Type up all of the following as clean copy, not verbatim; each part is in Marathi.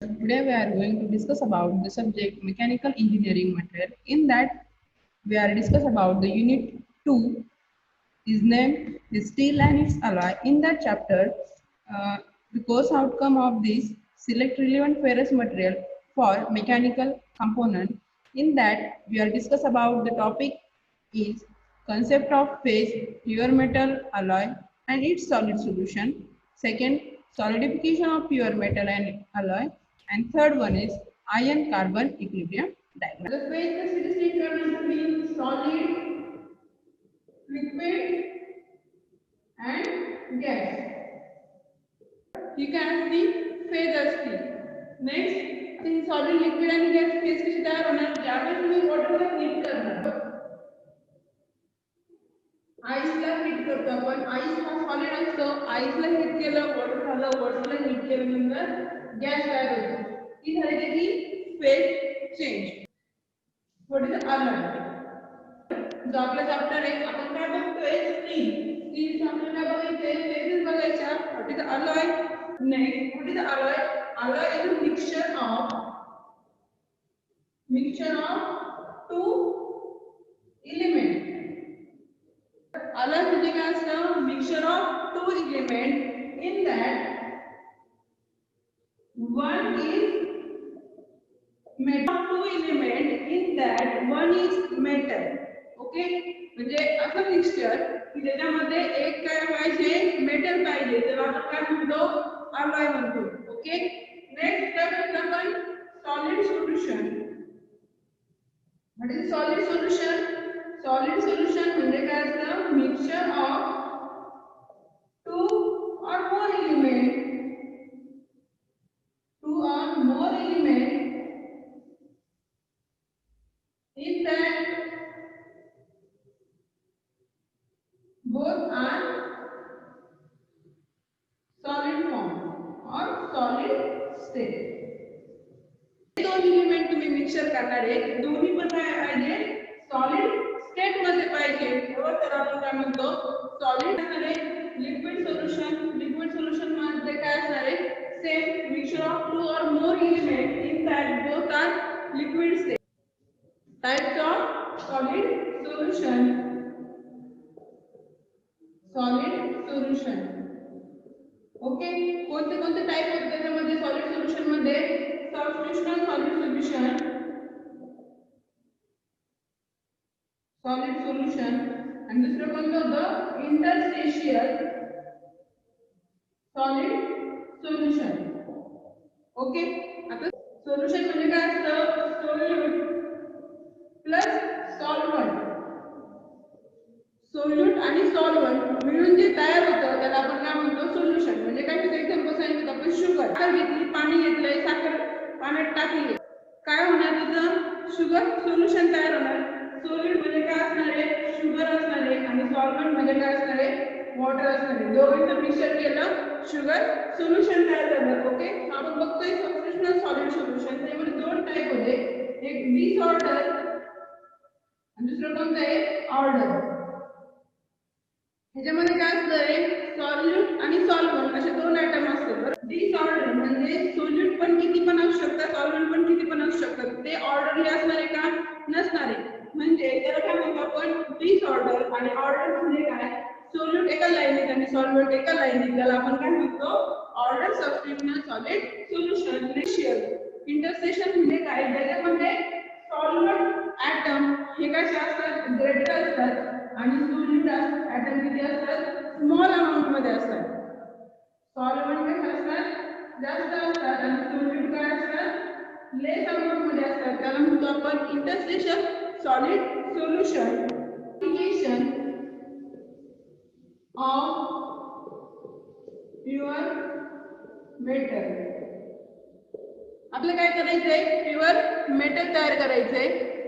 Today we are going to discuss about the subject mechanical engineering material. In that we are discuss about the unit 2 is named the steel and its alloy. In that chapter, the course outcome of this select relevant ferrous material for mechanical component. In that we are discuss about the topic is concept of phase, pure metal alloy and its solid solution. Second, solidification of pure metal and alloy. And third one is iron carbon equilibrium diagram. The phase specificity between solid, liquid and gas. You can see phase असते. Next, in solid, liquid and gas phase कशी तयार होणार? ज्यावेळेस तुम्ही वॉटरला हीट करणार. आईसला हीट करतो आपण. आईस हा सॉलिड असतो. आईसला हीट केलं, वॉटर झालं, वॉटरला हीट केल्यानंतर गॅस तयार होतो. ही झाली त्याची phase change. What is alloy? जो आपला चॅप्टर आहे आपण काय बघतोय? स्टील आपल्याला बघायचे फेजेस बघायच्या. What is alloy? Next, what is the alloy? Alloy is a mixture of two elements. Alloy म्हणजे काय असतं? Mixture of two elements. In that, one is metal. Two elements. In that, one is metal. Okay? म्हणजे असं मिक्सचर की ज्याच्यामध्ये एक काय पाहिजे? मेटल पाहिजे. तर आपण काय म्हणतो? alloy म्हणतो. ओके. नेक्स्ट त्यानंतर आपण solid solution. What is solid solution? Solid solution म्हणजे काय असतं? Mixture of two or more element. To or more element. In that both are solid form or solid state. दोन एलिमेंट तुम्ही मिक्सचर करणार आहे. दोन्ही पण काय पाहिजे? सॉलिड स्टेट मध्ये पाहिजे. बरोबर. तर आपण काय म्हणतो? सॉलिड असणार आहे. Liquid solution. लिक्विड सोल्युशन मध्ये काय असणार आहे? Same mixture of two or more element. In that both are liquid state. Types of solid solution. Solid solution. Okay. कोणते कोणते टाइप आहेत त्याच्यामध्ये सॉलिड सोल्युशन मध्ये? Substitutional solid solution. Solid solution. आणि दुसरं कोणतं होतं? Interstitial solid solution. ओके. आता सोल्युशन म्हणजे काय असतं? Solute plus solvent. सोल्यूट आणि सॉल्व्हंट मिळून जे तयार होतं त्याला आपण काय म्हणतो? सोल्युशन. म्हणजे काय होतं? एक्झाम्पल सांगितलं आपण शुगर. साखर घेतली, पाणी घेतलंय, साखर पाण्यात टाकली. काय होणार तिथं? शुगर सोल्युशन तयार होणार. सोल्यूट म्हणजे काय असणार आहे? शुगर असणार आहे. आणि सॉल्व्हंट म्हणजे काय असणार आहे? वॉटर असणार आहे. दोघांचं मिक्सचर केलं, शुगर सोल्युशन तयार झालं. ओके. आपण बघतोय सबस्टिट्यूशनल सॉलिड सोल्युशन. त्यामध्ये दोन टाइप होते. एक डिसऑर्डर आणि दुसरं कोणतं आहे? ऑर्डर. ह्याच्यामध्ये काय असतंय? सॉल्यूट आणि सॉल्व्हंट असे दोन आयटम असतात. डिसऑर्डर म्हणजे सोल्यूट पण किती पण असू शकतात, सॉल्व्हंट पण किती पण असू शकतात. ते ऑर्डरली असणार आहे का? नसणार आहे. म्हणजे त्याला काय म्हणतो आपण? डिसऑर्डर. आणि ऑर्डर म्हणजे काय? सोल्यूट एका लाईनीत आणि सॉल्व्हंट एका लाईनीत. त्याला आपण काय म्हणतो? Order substitutional solid solution. Racial. Intersection म्हणजे काय? ज्याच्यामध्ये सॉल्व्हंट ऍटम हे कसे असतात? ग्रेटर असतात आणि सोल्यूट ऍटम किती असतात? स्मॉल अमाउंट मध्ये असतात. सॉल्व्हंट कसे असतात? जास्त असतात आणि सोल्यूट काय असतात? लेस अमाउंट मध्ये असतात. त्याला म्हणतो आपण interstitial solid solution. Application of pure metal. आपल्याला काय करायचंय? प्युअर मेटल तयार करायचंय.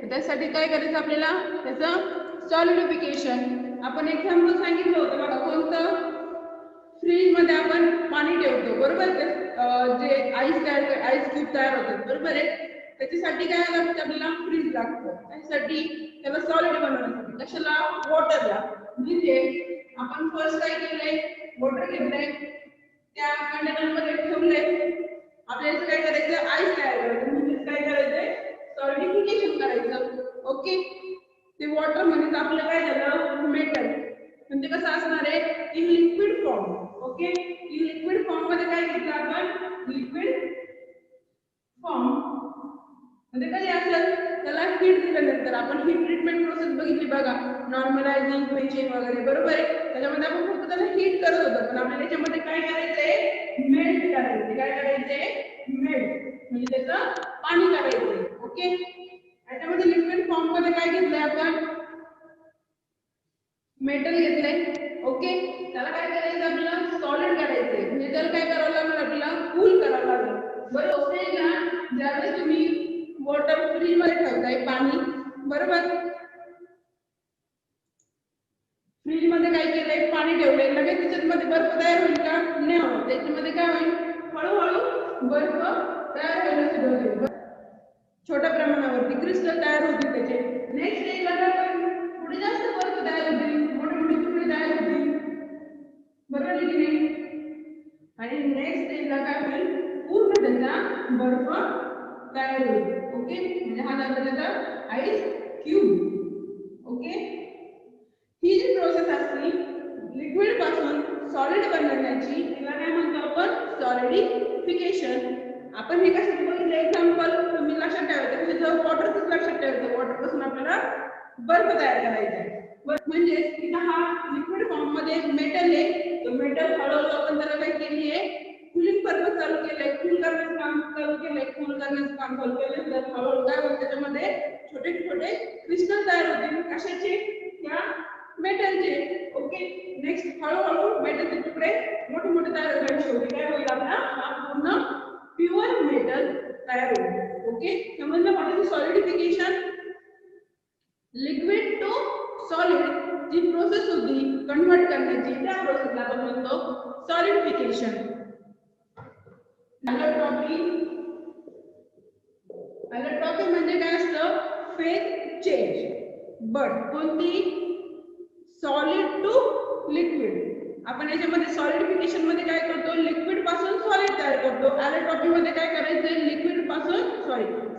त्यासाठी काय करायचं आपल्याला? त्याचं सॉलिडिफिकेशन. आपण एक्झाम्पल सांगितलं होतं बघा. कोणतं? फ्रीज मध्ये आपण पाणी ठेवतो. बरोबर. जे आईस क्यूब तयार होतात. बरोबर आहे. त्याच्यासाठी काय लागतं? आपल्याला फ्रीज लागतं. त्यासाठी त्याला सॉलिड बनवण्यासाठी. कशाला? वॉटरला. म्हणजे आपण फर्स्ट काय केलंय? वॉटर घेतलंय, त्या कंटेनर मध्ये ठेवलंय. आपल्याला काय करायचं? आईस तयार करायचं, म्हणजे काय करायचंय, सॉलिडिफिकेशन करायचं. ओके, ते वॉटर म्हणजे आपलं काय झालं, मेटल, म्हणजे कसं असणार आहे, in liquid form. Okay, in liquid form मध्ये काय घेतलं आपण, लिक्विड फॉर्म म्हणजे कधी असेल, त्याला हीट दिल्यानंतर आपण हीट ट्रीटमेंट प्रोसेस बघितली बघा, नॉर्मलायझिंग, क्वेचिंग वगैरे, बरोबर आहे. त्याच्यामध्ये आपण फक्त त्याला हीट करत होतो, पण आपल्याला त्याच्यामध्ये काय करायचंय, मेल्ट करायचंय. काय करायचंय, मेल्ट, म्हणजे त्याचं पाणी करायचंय. ओके, याच्यामध्ये लिक्विड फॉर्म मध्ये काय घेतलंय आपण, मेटल घेतलंय. ओके, त्याला काय करायचं, आपल्याला सॉलिड करायचंय, म्हणजे त्याला काय करावं लागणार, आपल्याला कूल करावं लागेल. बरोबर आहे ना. ज्यावेळेस तुम्ही वॉटर फ्रीज मध्ये ठेवताय पाणी, बरोबर, फ्रीज मध्ये काय केलंय, पाणी ठेवलंय, लगेच त्याच्यामध्ये बर्फ तयार होईल का, नाही होत. त्याच्यामध्ये काय होईल, हळूहळू बर्फ तयार व्हायला सुरुवात होईल. छोट्या प्रमाणावरती क्रिस्टल तयार होतील त्याचे. नेक्स्ट स्टेजला काय होईल, पुढे जास्त बर्फ तयार होतील, मोठे मोठे तुकडे तयार होतील, बरोबर आहे की नाही. आणि नेक्स्ट स्टेजला काय होईल, पूर्ण त्याचा बर्फ तयार होईल. ओके, म्हणजे हा झाला त्याचा आईस क्यूब. ओके, ही जी प्रोसेस असते लिक्विड पासून सॉलिड बनवण्याची, तिला काय म्हणतो आपण, सॉलिडिफिकेशन. आपण हे कशात बघितलं एक्झाम्पल, तुम्ही लक्षात ठेवायचं, म्हणजे वॉटरच लक्षात ठेवायचं, वॉटर पासून आपल्याला बर्फ तयार करायचा आहे. म्हणजे तिथं हा लिक्विड फॉर्म मध्ये मेटल आहे, तो मेटल हळूहळू आपण त्याला काय केली आहे, कूलिंग पर्पज चालू केलंय, कूल करण्याचं काम चालू केलंय, कूल करण्याचं काम चालू केलंय. तर हळूहळू काय होईल, त्याच्यामध्ये छोटे छोटे क्रिस्टल तयार होतील. कशाचे, या मेटलचे. ओके, नेक्स्ट हळूहळू मेटलचे तुकडे मोठे मोठे तयार होईल, शेवटी काय होईल, आपला हा पूर्ण प्युअर मेटल तयार होईल. ओके, समजलं मला सॉलिडिफिकेशन, लिक्विड टू सॉलिड जी प्रोसेस होती कन्वर्ट करण्याची, त्या प्रोसेसला आपण म्हणतो सॉलिडिफिकेशन. ॲलोट्रॉपी, ॲलोट्रॉपी म्हणजे काय असतं, फेज चेंज. बट कोणती, सॉलिड टू लिक्विड. आपण याच्यामध्ये सॉलिडिफिकेशन मध्ये काय करतो, लिक्विड पासून सॉलिड तयार करतो. ॲलोट्रॉपी मध्ये काय करायचं, लिक्विड पासून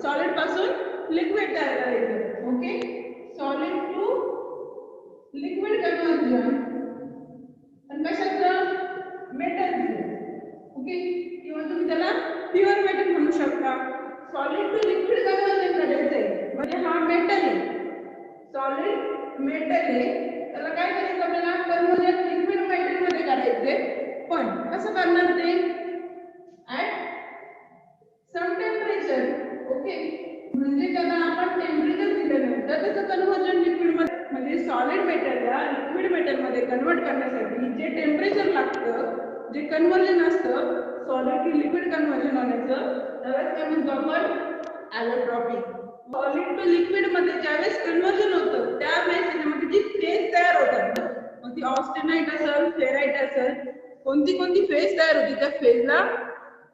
सॉलिड पासून लिक्विड तयार करायचं. Okay, solid to liquid conversion, आणि कशाचं, मेटलचं. ओके, किंवा तुम्ही त्याला प्युअर मेटल म्हणू शकता. सॉलिड टू लिक्विड कन्वर्जन करायचंय, म्हणजे हा मेटल आहे, सॉलिड मेटल आहे, त्याला काय करायचं, आपल्याला कन्वर्जन लिक्विड मेटल मध्ये करायचंय. पण कसं करणार ते, ऍट सम टेम्परेचर. ओके, म्हणजे त्याला आपण टेम्परेचर दिल्यानंतर त्याचं कन्वर्जन लिक्विड मध्ये, म्हणजे सॉलिड मेटलला लिक्विड मेटल मध्ये कन्वर्ट करण्यासाठी जे टेम्परेचर लागतं, जे कन्वर्जन असतं सॉलिड टू लिक्विड कन्वर्जन होण्याचं, त्याला काय म्हणतो आपण, ॲलोट्रॉपी. सॉलिड टू लिक्विड मध्ये ज्यावेळेस कन्वर्जन होतं, त्यावेळेस त्याच्यामध्ये जी फेज तयार होतात, मग ती ऑस्टेनाइट असेल, फेराइट असेल, कोणती कोणती फेज तयार होती, त्या फेजला,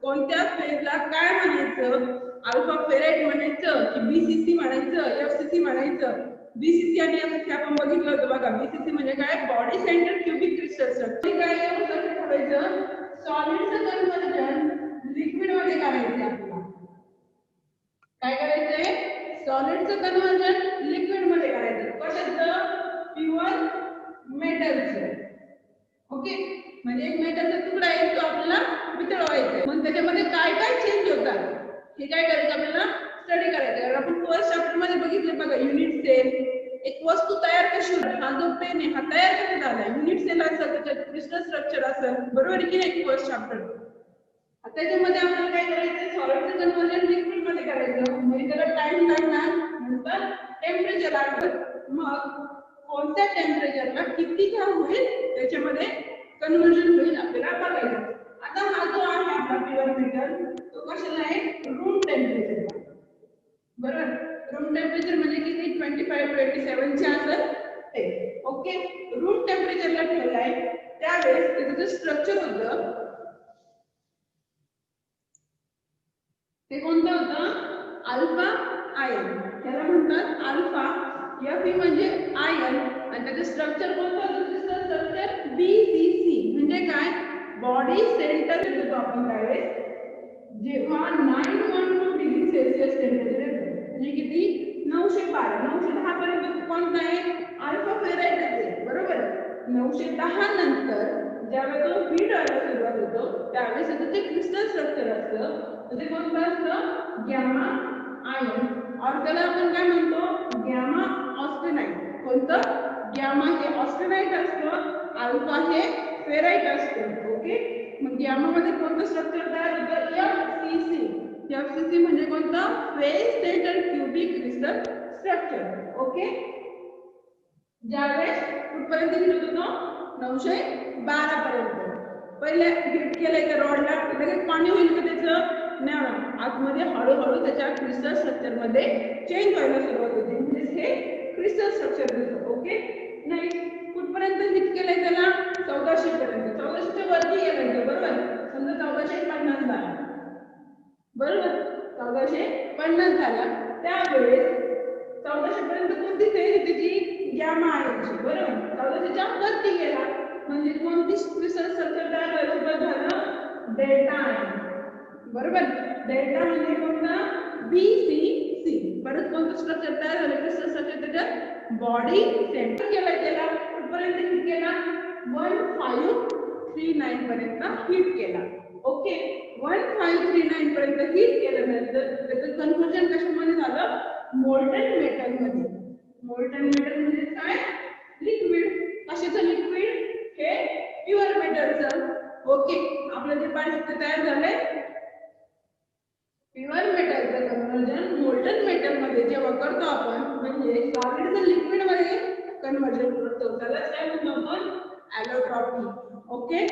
कोणत्या फेजला काय म्हणायचं, अल्फा फेराइट म्हणायचं की बीसीसी म्हणायचं, एफसीसी म्हणायचं. बीसीसी आणि एफसीसी आपण बघितलं होतं बघा. बीसीसी म्हणजे काय, बॉडी सेंटर क्यूबिक क्रिस्टल. काय करायचं, सॉलिडचं कन्वर्जन लिक्विड मध्ये करायचं आपल्याला. काय करायचंय, सॉलिडचं कन्वर्जन लिक्विड मध्ये करायचं. कशाचं, प्युअर मेटलचं. ओके, म्हणजे एक मेटलचा तुकडा आहे, तो आपल्याला वितळवायचा आहे. मग त्याच्यामध्ये काय काय चेंज होतात हे काय करायचं, आपल्याला स्टडी करायचं. आपण फर्स्ट चॅप्टर मध्ये बघितले बघा, युनिट सेल, एक वस्तू तयार कशी होते, हा जो पेन आहे हा तयार कसा झाला, युनिट सेल असेल, त्याच्यात क्रिस्टल स्ट्रक्चर असेल, बरोबर आहे की नाही, फर्स्ट चॅप्टर. त्याच्यामध्ये आपल्याला काय करायचं, सॉलिडचं कन्वर्जन लिक्विड मध्ये करायचं, म्हणजे त्याला टाइम लागणार, नंतर टेम्परेचर लागतं. मग कोणत्या टेम्परेचरला किती काय होईल त्याच्यामध्ये कन्वर्जन होईल आपल्याला बघायचं. आता हा जो आहे आपला प्युअर मेटल, तो कशाला आहे, रूम टेम्परेचर. बरोबर, रूम टेम्परेचर म्हणजे किती, 25-27 चे असेल ते. ओके, रूम टेम्परेचरला ठेवलाय, त्यावेळेस त्याचं जे स्ट्रक्चर होतं ते कोणतं होतं, अल्फा आयन. याला म्हणतात अल्फा. Fe म्हणजे आयन, आणि त्याचं स्ट्रक्चर कोणतं होतं, स्ट्रक्चर बीसीसी. म्हणजे काय, बॉडी सेंटर देतो आपण त्यावेळेस, जेव्हा 912 डिग्री सेल्सिअस टेम्परेचर येतं म्हणजे किती 912 910 पर्यंत कोणता आहे अल्फा फेराइट आहे बरोबर 910 नंतर ज्यावेळेस तो हीट व्हायला सुरुवात होतो त्यावेळेस त्याचं जे क्रिस्टल स्ट्रक्चर असतं ते कोणतं असतं गॅमा आयन और त्याला आपण काय म्हणतो गॅमा ऑस्टेनाइट कोणतं गॅमा हे ऑस्टेनाइट असतं अल्फा हे फेराइट असतं ओके मग गॅमा मध्ये कोणतं स्ट्रक्चर तयार होतं एफसीसी म्हणजे कोणतं phase stator cubic crystal structure okay ज्यावेळेस कुठपर्यंत हिट होतो तो 912 पर्यंत पहिले हिट केलंय त्या रॉडला लगेच पाणी होईल का त्याचं नाही आतमध्ये हळूहळू त्याच्या क्रिस्टल स्ट्रक्चर मध्ये चेंज व्हायला सुरुवात होते म्हणजे हे क्रिस्टल स्ट्रक्चर दिसतं ओके नाही कुठपर्यंत हिट केलंय त्याला 1400 पर्यंत 1400 च्या वरती गेलं बरोबर समजा 1450 झाला बरोबर 1450 झाला त्यावेळेस 1400 पर्यंत कोणती फेज होती ती गॅमा आयनची बरोबर 1400 च्या वरती गेला म्हणजे कोणती क्रिस्टल स्ट्रक्चर तयार व्हायला सुरुवात झालं डेल्टा आयन बरोबर डेल्टा म्हणजे कोणतं BCC परत कोणतं स्ट्रक्चर तयार झालं क्रिस्टल स्ट्रक्चर त्याच्यात बॉडी सेंटर केला त्याला कुठपर्यंत हिट केला 1539 पर्यंत हिट केला ओके 1539 पर्यंत हिट केल्यानंतर त्याचं कन्व्हर्जन कशामध्ये झालं मोल्टन मेटल मध्ये मोल्टन मेटल म्हणजे काय लिक्विड कशाचं लिक्विड हे प्युअर मेटलचं ओके आपलं जे पाणी तयार झालंय प्युअर मेटलचं कन्व्हर्जन मोल्टन मेटल मध्ये जेव्हा करतो आपण म्हणजे सॉलिडचं लिक्विड मध्ये कन्व्हर्जन करतो त्यालाच काय म्हणतो आपण ॲलोट्रॉपी ओके